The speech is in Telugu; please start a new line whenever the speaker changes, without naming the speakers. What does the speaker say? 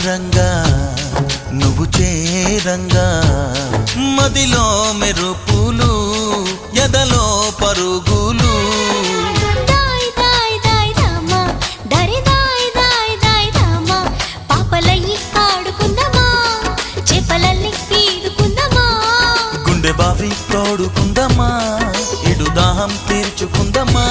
రంగా నువ్వు చేరంగా మదిలో మెరుపులు ఎదలో పరుగులు గుండె బావి తోడుకుందమ్మా ఇడు దాహం తీర్చుకుందమ్మా